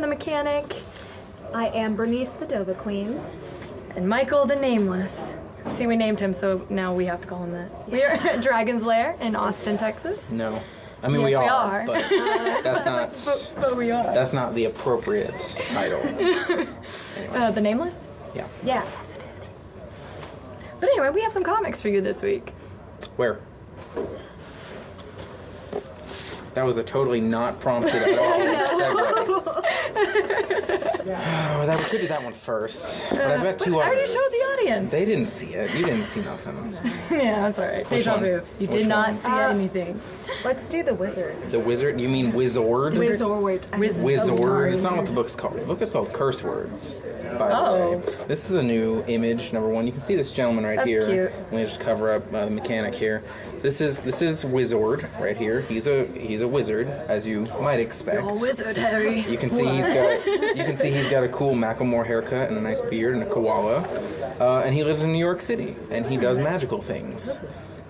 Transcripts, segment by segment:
the Mechanic. I am Bernice the Dova Queen. And Michael the Nameless. See, we named him, so now we have to call him that. We are at Dragon's Lair in Austin, Texas. No. I mean, Yes, we we are, are. but that's not. But we are. That's not the appropriate title. The Nameless? Yeah. Yeah. But anyway, we have some comics for you this week. Where? That was a totally not prompted at all segue. Oh, we should do that one first. But I bet two I already others. showed the audience. They didn't see it. You didn't see nothing. Yeah, that's alright. Which Deja one? vu. You Which did not one? see anything. Let's do the wizard. The wizard? You mean Wizord? Wizard. I'm so Wizard. sorry. It's not what the book's called. The book is called Curse Words. By Oh. the way. This is a new image, number one. You can see this gentleman right That's here. cute. Let me just cover up the mechanic here. This is Wizard right here. He's a wizard, as you might expect. You're a wizard, Harry. You can see he's got a cool Macklemore haircut and a nice beard and a koala, and he lives in New York City and he does magical things.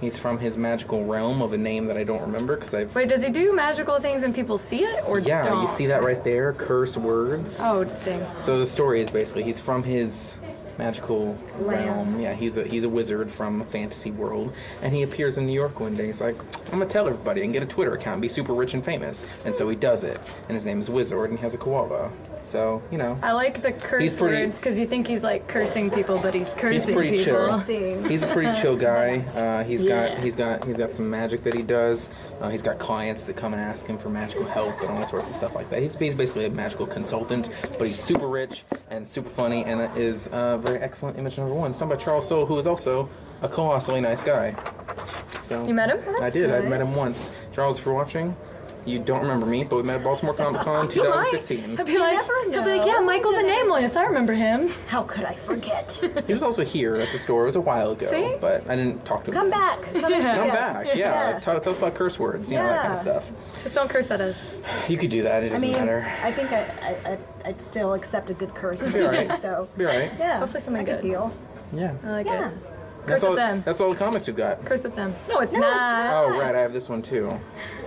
He's from his magical realm of a name that I don't remember because I've. Wait, does he do magical things and people see it, or Yeah, don't? you see that right there, curse words. Oh, dang. So the story is basically he's from his magical realm. Yeah, he's a wizard from a fantasy world, and he appears in New York one day. He's like, I'm gonna tell everybody and get a Twitter account and be super rich and famous. And so he does it, and his name is Wizard, and he has a koala. So, you know. I like the curse words because you think he's like cursing people, but he's cursing He's pretty people. chill. He's a pretty chill guy. He's got some magic that he does. He's got clients that come and ask him for magical help and all sorts of stuff like that. He's basically a magical consultant, but he's super rich and super funny, and that is very excellent image number one. It's done by Charles Soule, who is also a colossally nice guy. So You met him? Well, I that's did. good. I met him once. Charles, if you're watching, you don't remember me, but we met at Baltimore Comic Con You might. 2015. I'd be like, never he'll be like, yeah, know. Michael the Nameless. I remember him. How could I forget? He was also here at the store. It was a while ago, See? but I didn't talk to him. Come back. Come Come yes. back, yeah. Yeah. Tell us about curse words, that kind of Yeah. stuff. Just don't curse at us. You could do that. It I doesn't mean, matter. I think I'd still accept a good curse. Be all right. So Be all right. yeah, Hopefully something I could good. deal. Yeah. I like Yeah. it. Curse at them. That's all the comics we've got. Curse at them. No, it's No, it's not. not. Oh, right. I have this one too.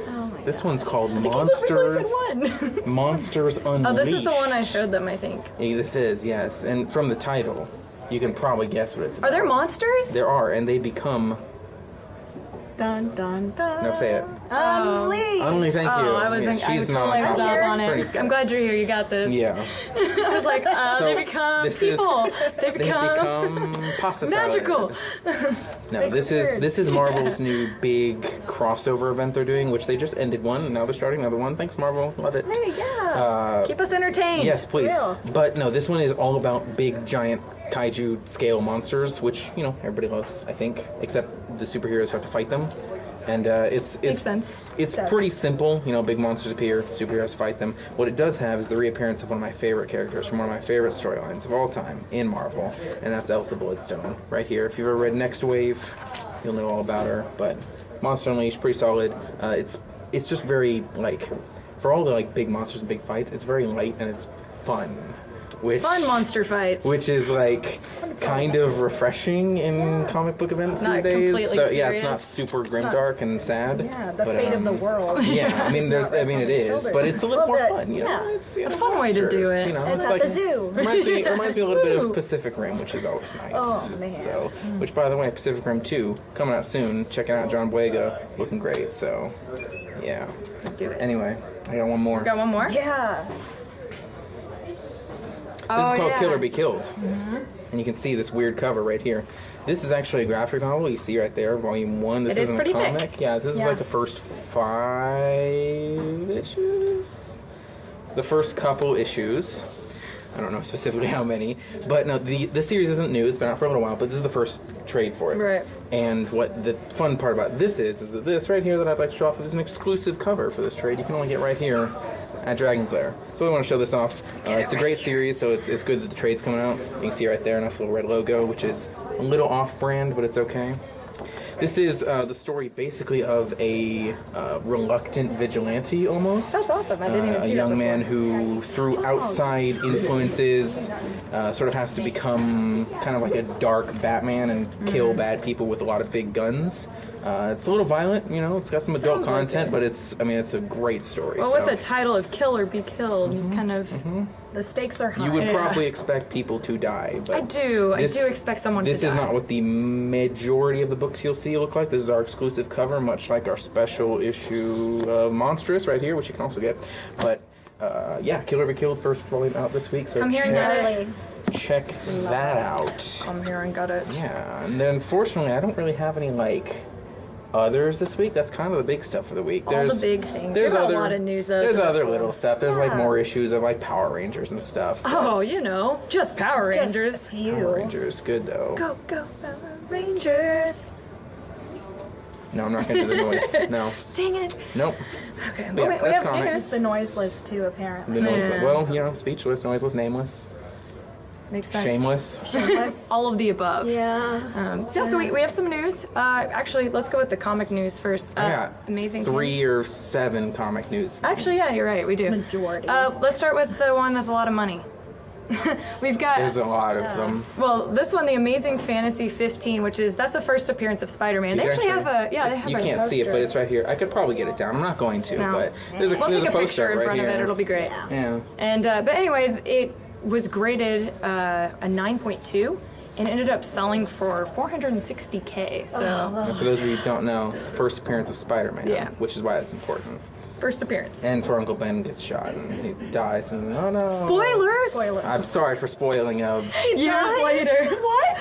Oh my This God. one's called It's Monsters. only one. Monsters Unleashed. Oh, this is the one I showed them, I think. Yeah, this is, yes. And from the title, you can probably guess what it's about. Are there monsters? There are, and they become. Dun dun dun. No, say it. Unleashed. Only thank you. Oh, I wasn't. Yeah, she's I not on totally was top. up on Pretty it. scary. I'm glad you're here. You got this. Yeah. I was like, So, they become this is- people. They They become become pasta salad. magical. No, Big this word. is Marvel's new big crossover event they're doing, which they just ended one, and now they're starting another one. Thanks, Marvel. Love it. Hey, yeah. Keep us entertained. Yes, please. Real. But no, this one is all about big, giant kaiju scale monsters, which everybody loves, I think, except the superheroes have to fight them. And it's Makes sense. It's Does. pretty simple. Big monsters appear, superheroes fight them. What it does have is the reappearance of one of my favorite characters from one of my favorite storylines of all time in Marvel, and that's Elsa Bloodstone right here. If you've ever read Next Wave, you'll know all about her. But Monster Unleashed, pretty solid. It's just very for all the big monsters and big fights, it's very light and it's fun. Fun monster fights. Which is kind of refreshing in comic book events Not these days. completely So yeah, it's serious. not super grimdark and sad. Yeah, the but, fate of the world. Yeah, I mean, It's not it is, resting on but his it's a little more shoulders. fun. Yeah. It's, A fun way to do monsters, it. It's at the zoo. Reminds me a little bit Woo. of Pacific Rim, which is always nice. Oh, man. So, which by the way, Pacific Rim 2 coming out soon. Checking out John Boyega, looking great. So, yeah. Do it. Anyway, I got one more. Got one more? Yeah. This is called yeah. Kill or Be Killed. And you can see this weird cover right here. This is actually a graphic novel. You see right there, volume 1. This It is isn't pretty a comic. thick. Yeah, this is Yeah. the first 5 issues? The first couple issues. I don't know specifically how many. But no, this series isn't new. It's been out for a little while, but this is the first trade for it. Right. And what the fun part about this is that this right here that I'd like to show off is an exclusive cover for this trade. You can only get right here at Dragon's Lair. So I want to show this off. It's a great series, so it's good that the trade's coming out. You can see right there a nice little red logo, which is a little off-brand, but it's okay. This is the story basically of a reluctant vigilante almost. That's awesome. I didn't even see a that young before. man who, through outside influences, sort of has to become kind of like a dark Batman and kill bad people with a lot of big guns. It's a little violent, you know. It's got some adult Sounds like content, it. but it's a great story. Well, so. with the title of Kill or Be Killed, you kind of... The stakes are high. You would Yeah. probably expect people to die, but I do expect someone to die. This is not what the majority of the books you'll see look like. This is our exclusive cover, much like our special issue of Monstrous right here, which you can also get. But yeah, Kill or Be Killed first volume out this week, so Come here and get it. check that out. Come here and got it. Yeah, and then unfortunately, I don't really have any others this week. That's kind of the big stuff for the week. All the big things. There's There's a other, lot of news, though. There's so other that's little cool. stuff. There's Yeah. more issues of Power Rangers and stuff. Oh, you know, just Power Just Rangers. a few. Power Rangers, good though. Go, go, Power Rangers. No, I'm not gonna do the noise. No, Dang it. nope. Okay, Yeah, well, we that's have comics. It's the noiseless too, apparently. The noise. Yeah. Well, you know, speechless, noiseless, nameless, Makes sense. shameless. Shameless. All of the above. Yeah. So we have some news. Actually, let's go with the comic news first. I got Amazing. 3 or 7 comic news. Actually, yeah, you're right. We do. Majority. Let's start with the one with a lot of money. We've got. There's a lot of them. Well, this one, the Amazing Fantasy 15, that's the first appearance of Spider-Man. They You actually can have they have You a can't see it, poster. but it's right here. I could probably get it down. I'm not going to, No. but there's a We'll there's take a a poster picture in right front here. of it. It'll be great. Yeah. And but anyway, it was graded a 9.2 and ended up selling for $460K. So And for those of you who don't know, it's the first appearance of Spider-Man, Yeah. which is why it's important. first appearance. And it's where Uncle Ben gets shot and he dies. And oh no! Spoilers. Spoiler. I'm sorry for spoiling Years later. What?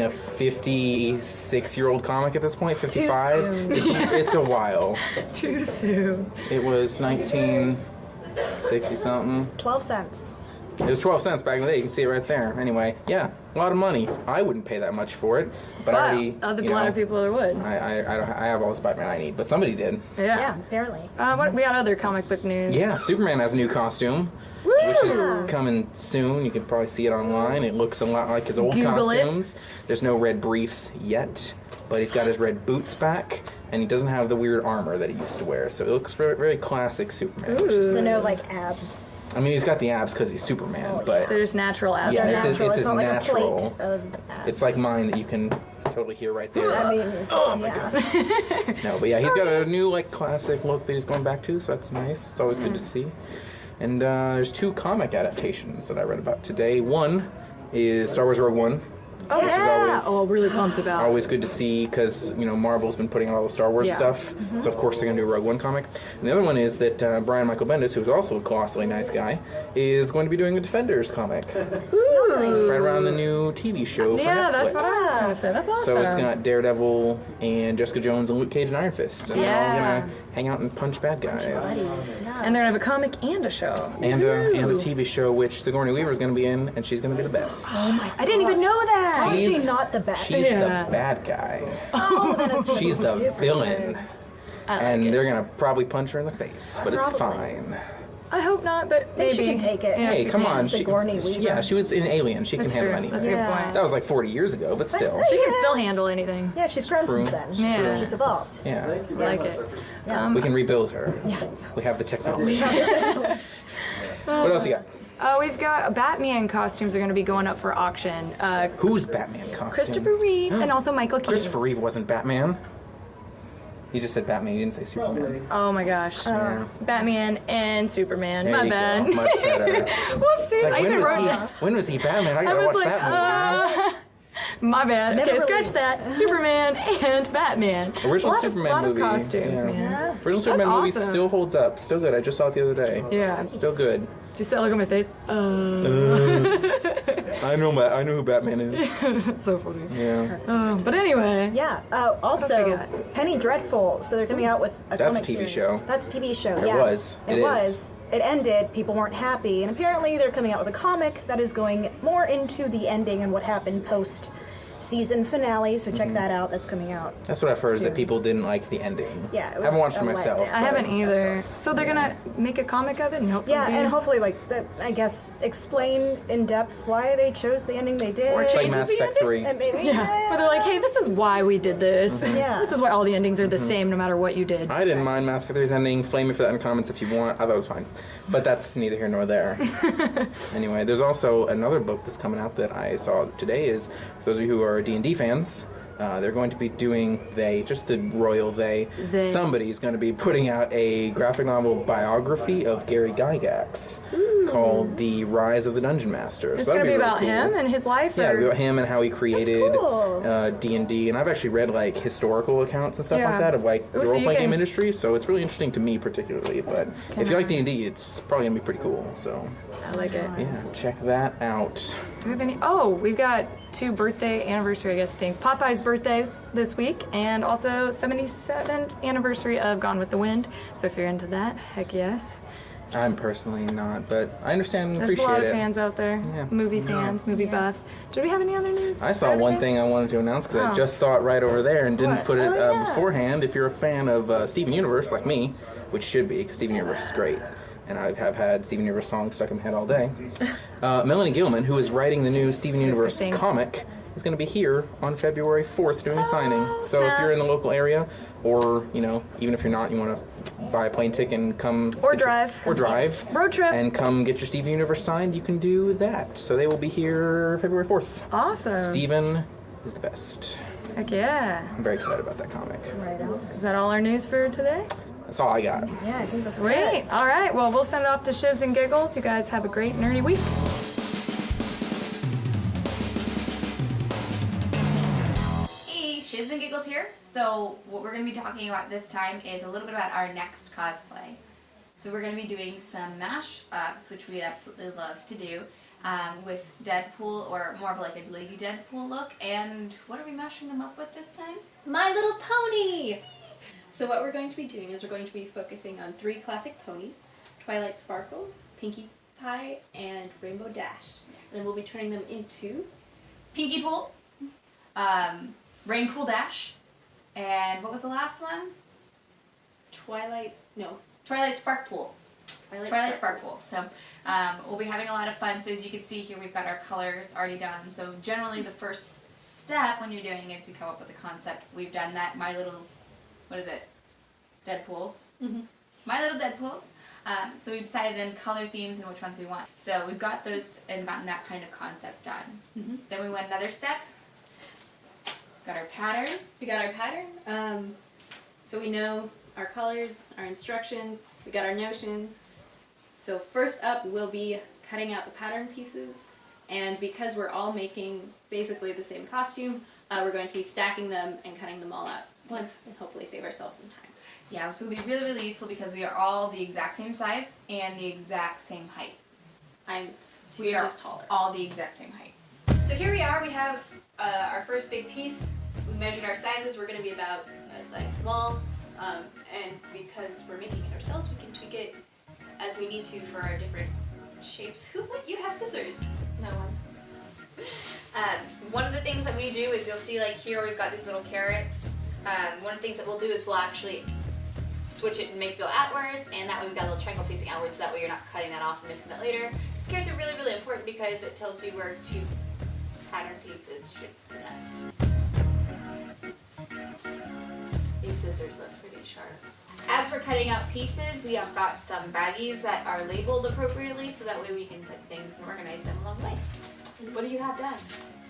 a 56-year-old comic at this point. 55. soon. It's a while. Too soon. It was 1960 something. 12 cents. It was 12 cents back in the day. You can see it right there. Anyway, yeah, a lot of money. I wouldn't pay that much for it, but I already. A you lot know, of people that would. I have all the Spider-Man I need, but somebody did. Yeah, Yeah. apparently. What we got other comic book news? Yeah, Superman has a new costume, which is coming soon. You can probably see it online. It looks a lot like his old Google it. costumes. There's no red briefs yet, but he's got his red boots back, and he doesn't have the weird armor that he used to wear. So it looks very, very classic Superman. Which is So no, nice. abs. I mean, he's got the abs because he's Superman, but They're just natural abs. Yeah, They're it's natural. it's It's not like natural. a plate of abs. it's like mine that you can totally hear right there. I mean, oh my god. No, but yeah, he's got a new classic look that he's going back to, so that's nice. It's always good to see. And there's 2 comic adaptations that I read about today. One is Star Wars Rogue One. Oh Which is yeah. always- Really pumped about. Always good to see because Marvel's been putting out all the Star Wars Yeah. stuff, so of course they're gonna do a Rogue One comic. And the other one is that Brian Michael Bendis, who's also a colossally nice guy, is going to be doing a Defenders comic Ooh. right around the new TV show for Yeah, Netflix. that's what I was gonna say. That's awesome. So it's got Daredevil and Jessica Jones and Luke Cage and Iron Fist, and they're all Yeah. gonna hang out and punch bad guys. Buddies, yeah. And they're gonna have a comic and a show. And a Ooh. TV show which Sigourney Weaver's gonna be in, and she's gonna be the best. Oh my I didn't even know How that. is she She's- not the best? She's Yeah. the bad guy. Oh, then it's She's the Superman. villain. I like And it. they're gonna probably punch her in the face, but it's Probably. fine. I hope not, but I think maybe. she can take it. Yeah, Hey, she come can. on. Sigourney Weaver. Yeah, she was in Alien. She That's can handle true. That's a anything. good Yeah. point. That was like 40 years ago, but still. She can Yeah. still handle anything. Yeah, she's grown True. since then. Yeah. She's evolved. Yeah. I like it. We can rebuild her. Yeah. We have the technology. What else you got? We've got Batman costumes are going to be going up for auction. Who's Batman costume? Christopher Reeve and also Michael Keaton. Christopher Reeve wasn't Batman. You just said Batman. You didn't say Superman. Oh my gosh. Yeah. Batman and Superman. There My you bad. go. Much better. Whoopsies. It's like, I even wrote down. when was he Batman? I I gotta was watch like, that movie. my bad. Never Okay, scratch released. that. Superman and Batman. Original lot Superman lot movie. Of costumes, Yeah. man. Original Superman movie awesome. still holds up. Still good. I just saw it the other day. Yeah. Still good. Just that look on my face. I know who Batman is. That's so funny. Yeah. But anyway. Yeah. else we Also, got? Penny Dreadful. So they're coming out with a That's a comic TV series. show. That's a TV show. It yeah. was. It It is. was. It ended. People weren't happy, and apparently they're coming out with a comic that is going more into the ending and what happened post season finale, so check that out. That's coming out. That's what I've heard, is that soon. people didn't like the ending. Yeah, it I haven't was watched it a myself. letdown. I haven't either. That sucks. So they're gonna make a comic of it and hopefully. Yeah, and hopefully, like, I guess, explain in depth why they chose the ending they did. Or It's like changes Mass the Effect ending? 3. And maybe, Yeah. But they're like, hey, this is why we did this. Yeah. This is why all the endings are the same no matter what you did. I didn't mind Mass Effect 3's ending. Flame me for that in the comments if you want. I thought it was fine. But that's neither here nor there. Anyway, there's also another book that's coming out that I saw today. Is for those of you who are D&D fans, they're going to be doing just the royal they. Somebody's going to be putting out a graphic novel biography of Gary Gygax called The Rise of the Dungeon Master. It's so gonna that'll be really about cool. him and his life. Yeah, or... about him and how he created cool. D&D, and I've actually read like historical accounts and stuff Yeah. like that of like the Ooh, so you role-playing can- game industry. So it's really interesting to me particularly. But if you like D&D, it's probably gonna be pretty cool. So I like it. yeah, check that out. Do we have any? Oh, we've got 2 birthday anniversary, I guess, things. Popeye's birthdays this week, and also 77th anniversary of Gone with the Wind. So if you're into that, heck yes. I'm personally not, but I understand and There's a appreciate lot of it. fans out there. Yeah. Movie fans, movie buffs. Did we have any other news? I saw one thing I wanted to announce because I Oh. just saw it right over there and didn't What? put it Oh, yeah. beforehand. If you're a fan of Steven Universe like me, which should be, because Steven Universe is great, and I have had Steven Universe songs stuck in my head all day. Melanie Gilman, who is writing the new Steven Universe sing. comic, is going to be here on February 4th doing a signing. So if snap. you're in the local area, or even if you're not, you want to buy a plane ticket and come Or get your- drive. or drive Road trip. and come get your Steven Universe signed, you can do that. So they will be here February 4th. Awesome. Steven is the best. Heck yeah. I'm very excited about that comic. Right on. Is that all our news for today? That's all I got. Yeah, I think that's Sweet. it. All right. Well, we'll send it off to Shivs and Giggles. You guys have a great nerdy week. Hey, Shivs and Giggles here. So what we're going to be talking about this time is a little bit about our next cosplay. So we're going to be doing some mash-ups, which we absolutely love to do, with Deadpool, or more of like a Lady Deadpool look. And what are we mashing them up with this time? My Little Pony! So what we're going to be doing is we're going to be focusing on 3 classic ponies, Twilight Sparkle, Pinkie Pie, and Rainbow Dash. And then we'll be turning them into... Pinky Pool, Rainpool Dash, and what was the last one? Twilight Spark Pool. Twilight Spark Pool. So we'll be having a lot of fun. So as you can see here, we've got our colors already done. So generally the first step when you're doing it is to come up with a concept. We've done that. My Little, what is it? Deadpools. Mm-hmm. My Little Deadpools. So we decided then color themes and which ones we want. So we've got those and gotten that kind of concept done. Mm-hmm. Then we went another step. Got our pattern. We got our pattern, so we know our colors, our instructions, we got our notions. So first up we'll be cutting out the pattern pieces, and because we're all making basically the same costume, we're going to be stacking them and cutting them all out once and hopefully save ourselves some time. Yeah, which will be really, really useful because we are all the exact same size and the exact same height. I'm 2 We are inches taller. all the exact same height. So here we are, we have our first big piece. We measured our sizes, we're going to be about a size small, and because we're making it ourselves, we can tweak it as we need to for our different shapes. Who let you have scissors? No one. One of the things that we do is you'll see like here we've got these little carrots. One of the things that we'll do is we'll actually switch it and make it go outwards, and that way we've got a little triangle facing outwards, so that way you're not cutting that off and missing it later. These carrots are really, really important because it tells you where 2 pattern pieces should connect. These scissors look pretty sharp. As we're cutting out pieces, we have got some baggies that are labeled appropriately, so that way we can put things and organize them along the way. What do you have done?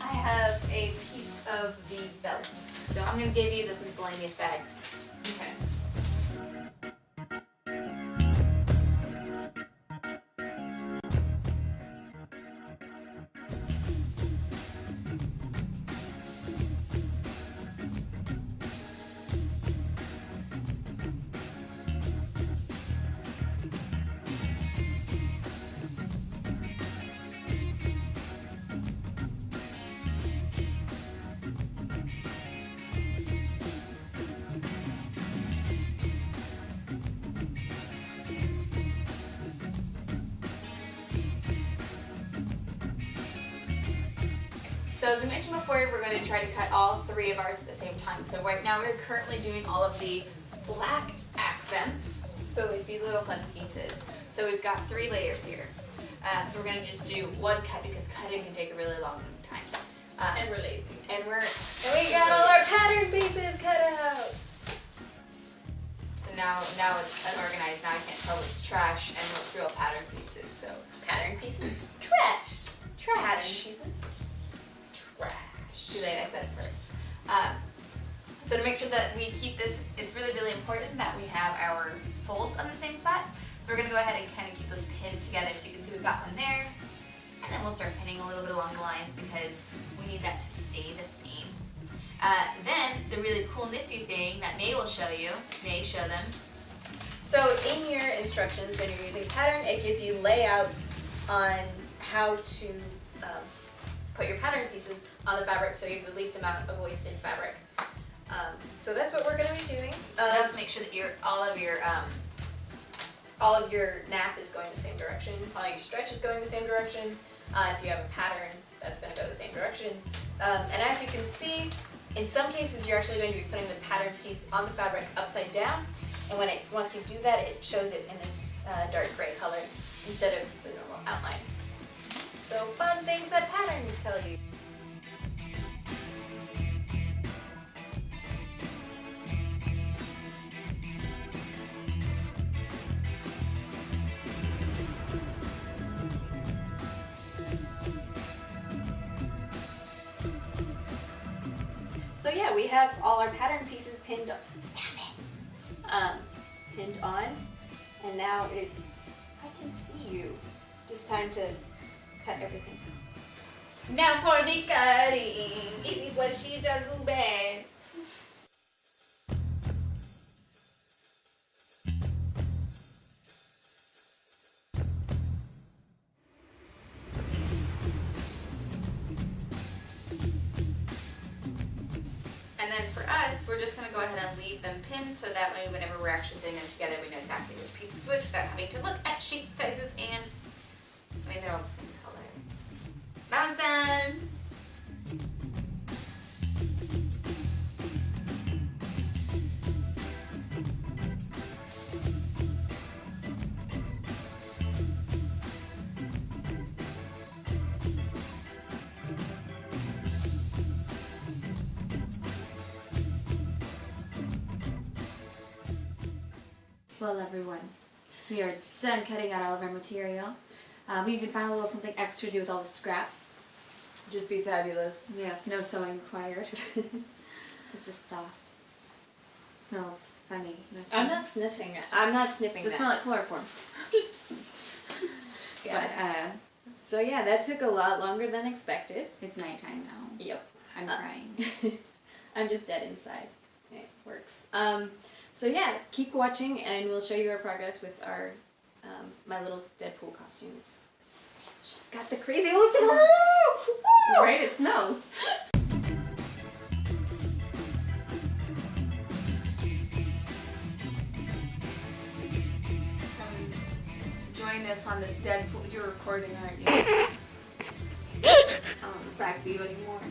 I have a piece of the belt. So I'm going to give you this miscellaneous bag. Okay. So as we mentioned before, we're going to try to cut all 3 of ours at the same time. So right now we're currently doing all of the black accents. So like these little fun pieces. So we've got 3 layers here. So we're going to just do 1 cut because cutting can take a really long time. And we're lazy. And we got all our pattern pieces cut out. So now it's unorganized. Now I can't tell what's trash and what's real pattern pieces. So Pattern pieces. Trash. pattern pieces. Trash. Too late, I said it first. So to make sure that we keep this, it's really, really important that we have our folds on the same spot. So we're going to go ahead and kind of keep those pinned together. So you can see we've got one there. And then we'll start pinning a little bit along the lines because we need that to stay the same. Then the really cool nifty thing that May will show you, May, show them. So in your instructions, when you're using pattern, it gives you layouts on how to put your pattern pieces on the fabric so you have the least amount of wasted fabric. So that's what we're going to be doing. And also make sure that all of your nap is going the same direction, all your stretch is going the same direction. If you have a pattern, that's going to go the same direction. And as you can see, in some cases you're actually going to be putting the pattern piece on the fabric upside down, and once you do that, it shows it in this dark gray color instead of the normal outline. So fun things that patterns tell you. So yeah, we have all our pattern pieces pinned up. Pinned on, and now it is, I can see you. Just time to cut everything. Now for the cutting. It is what she's our do best. And then for us, we're just going to go ahead and leave them pinned so that way whenever we're actually sitting them together, we know exactly which piece is which without having to look at sheet sizes and, I mean, they're all the same color. That one's done. Well, everyone, we are done cutting out all of our material. We even found a little something extra to do with all the scraps. Just be fabulous. Yes, no sewing required. This is soft. Smells funny. I'm not sniffing it. I'm not sniffing It that. smells like chloroform. Yeah. But So yeah, that took a lot longer than expected. it's nighttime now. Yep. I'm crying. I'm just dead inside. It works. So yeah, keep watching and we'll show you our progress with our my little Deadpool costumes. She's got the crazy look in her. Right? It smells. Join us on this Deadpool. You're recording, aren't you? I don't want to talk to you anymore.